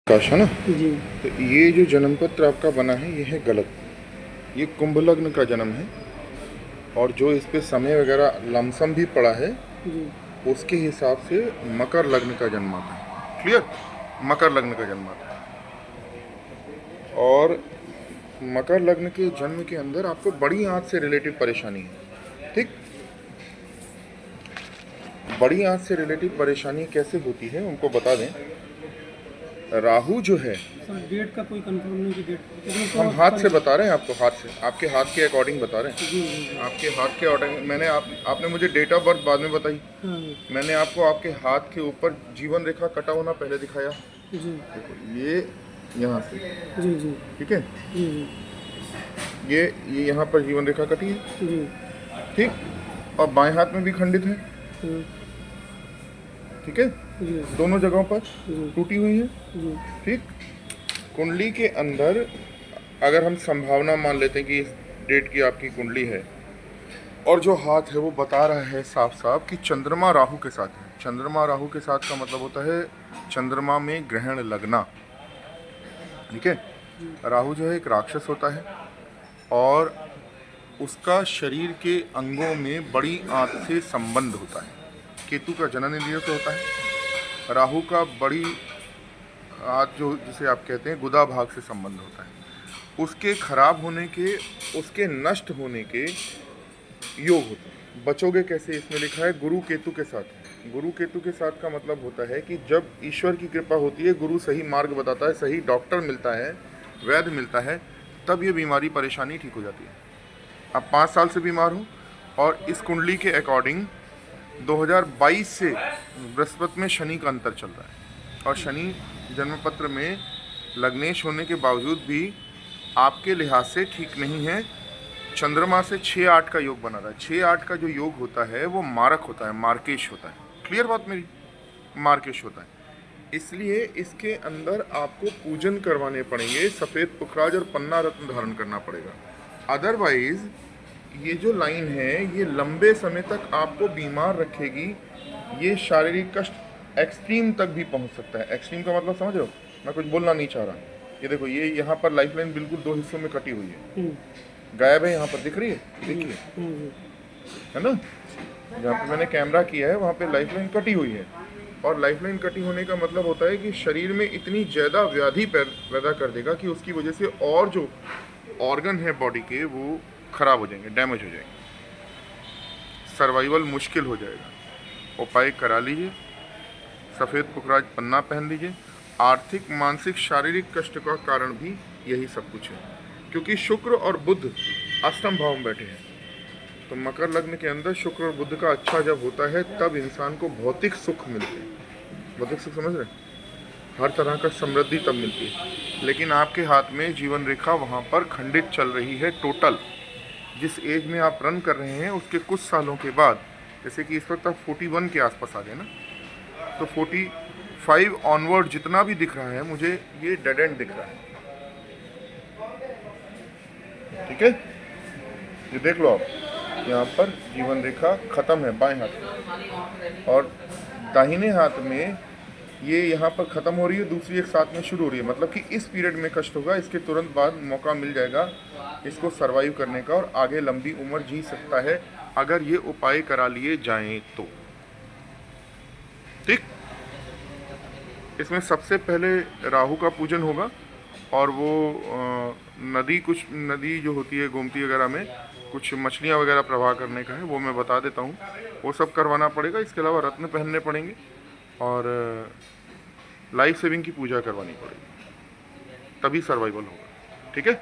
काश है ना। जी। तो ये जो जन्म पत्र आपका बना है ये है गलत। ये कुंभ लग्न का जन्म है और जो इस पे समय वगैरह लमसम भी पड़ा है जी। उसके हिसाब से मकर लग्न का जन्म आता है। क्लियर? मकर लग्न का जन्म आता है और मकर लग्न के जन्म के अंदर आपको बड़ी आंत से रिलेटेड परेशानी है। ठीक, बड़ी आंत से रिलेटेड परेशानी कैसे होती है उनको बता दें। राहु जो है, सर डेट का कोई कंफर्म नहीं कि डेट हम हाथ से बता रहे हैं आपको, हाथ से आपके हाथ के अकॉर्डिंग बता रहे हैं। जी जी। आपके हाथ के अकॉर्डिंग मैंने आपने मुझे डेट ऑफ बर्थ बाद में बताई। हाँ मैंने आपको आपके हाथ के ऊपर जीवन रेखा कटा होना पहले दिखाया। जी देखो ये यहाँ से, जी जी ठीक है, जी जी ये यहाँ पर जीवन रेखा कटी है। जी। ठीक, और बाएं हाथ में भी खंडित है। हाँ, ठीक है, जी दोनों जगहों पर जी टूटी हुई है। जी ठीक, कुंडली के अंदर अगर हम संभावना मान लेते हैं कि इस डेट की आपकी कुंडली है और जो हाथ है वो बता रहा है साफ साफ कि चंद्रमा राहु के साथ है। चंद्रमा राहु के साथ का मतलब होता है चंद्रमा में ग्रहण लगना। ठीक है, राहु जो है एक राक्षस होता है और उसका शरीर के अंगों में बड़ी आंत से संबंध होता है। केतु का जनन इंद्रियों से होता है, राहु का बड़ी आंत जो जिसे आप कहते हैं गुदा भाग से संबंध होता है। उसके खराब होने के, उसके नष्ट होने के योग होते हैं। बचोगे कैसे, इसमें लिखा है गुरु केतु के साथ। गुरु केतु के साथ का मतलब होता है कि जब ईश्वर की कृपा होती है, गुरु सही मार्ग बताता है, सही डॉक्टर मिलता है, वैद्य मिलता है, तब ये बीमारी परेशानी ठीक हो जाती है। आप 5 साल से बीमार हो और इस कुंडली के अकॉर्डिंग 2022 से बृहस्पति में शनि का अंतर चल रहा है और शनि जन्मपत्र में लग्नेश होने के बावजूद भी आपके लिहाज से ठीक नहीं है। चंद्रमा से 6-8 का योग बना रहा है। 6-8 का जो योग होता है वो मारक होता है, मार्केश होता है। क्लियर बात मेरी? मार्केश होता है। इसलिए इसके अंदर आपको पूजन करवाने पड़ेंगे, सफ़ेद पुखराज और पन्ना रत्न धारण करना पड़ेगा। अदरवाइज ये जो लाइन है ये लंबे समय तक आपको बीमार रखेगी। ये शारीरिक कष्ट एक्सट्रीम तक भी पहुंच सकता है। एक्सट्रीम का मतलब समझ रहे हो, मैं कुछ बोलना नहीं चाह रहा। ये देखो, ये यहाँ पर लाइफ लाइन बिल्कुल 2 हिस्सों में कटी हुई है, गायब है। यहाँ पर दिख रही है, देखिए, है ना? जहाँ पे मैंने कैमरा किया है वहाँ पे लाइफ लाइन कटी हुई है और लाइफ लाइन कटी होने का मतलब होता है कि शरीर में इतनी ज़्यादा व्याधि पैदा कर देगा कि उसकी वजह से और जो ऑर्गन है बॉडी के वो खराब हो जाएंगे, डैमेज हो जाएंगे, सर्वाइवल मुश्किल हो जाएगा। उपाय करा लीजिए, सफ़ेद पुखराज पन्ना पहन लीजिए। आर्थिक, मानसिक, शारीरिक कष्ट का कारण भी यही सब कुछ है, क्योंकि शुक्र और बुध अष्टम भाव में बैठे हैं। तो मकर लग्न के अंदर शुक्र और बुध का अच्छा जब होता है तब इंसान को भौतिक सुख मिलते हैं। भौतिक सुख समझ रहे हैं? हर तरह का समृद्धि तब मिलती है। लेकिन आपके हाथ में जीवन रेखा वहाँ पर खंडित चल रही है टोटल। जिस एज में आप रन कर रहे हैं उसके कुछ सालों के बाद, जैसे कि इस वक्त आप 41 के आसपास आ गए ना, तो 45 ऑनवर्ड जितना भी दिख रहा है मुझे ये डेड एंड दिख रहा है। ठीक है, ये देख लो आप, यहाँ पर जीवन रेखा खत्म है बाएं हाथ में और दाहिने हाथ में ये यहाँ पर ख़त्म हो रही है, दूसरी एक साथ में शुरू हो रही है। मतलब कि इस पीरियड में कष्ट होगा, इसके तुरंत बाद मौका मिल जाएगा इसको सरवाइव करने का और आगे लंबी उम्र जी सकता है अगर ये उपाय करा लिए जाएं तो। ठीक, इसमें सबसे पहले राहु का पूजन होगा और वो नदी जो होती है गोमती वगैरह में कुछ मछलियाँ वगैरह प्रवाह करने का है, वो मैं बता देता हूँ, वो सब करवाना पड़ेगा। इसके अलावा रत्न पहनने पड़ेंगे और लाइफ सेविंग की पूजा करवानी पड़ेगी, तभी सर्वाइवल होगा। ठीक है।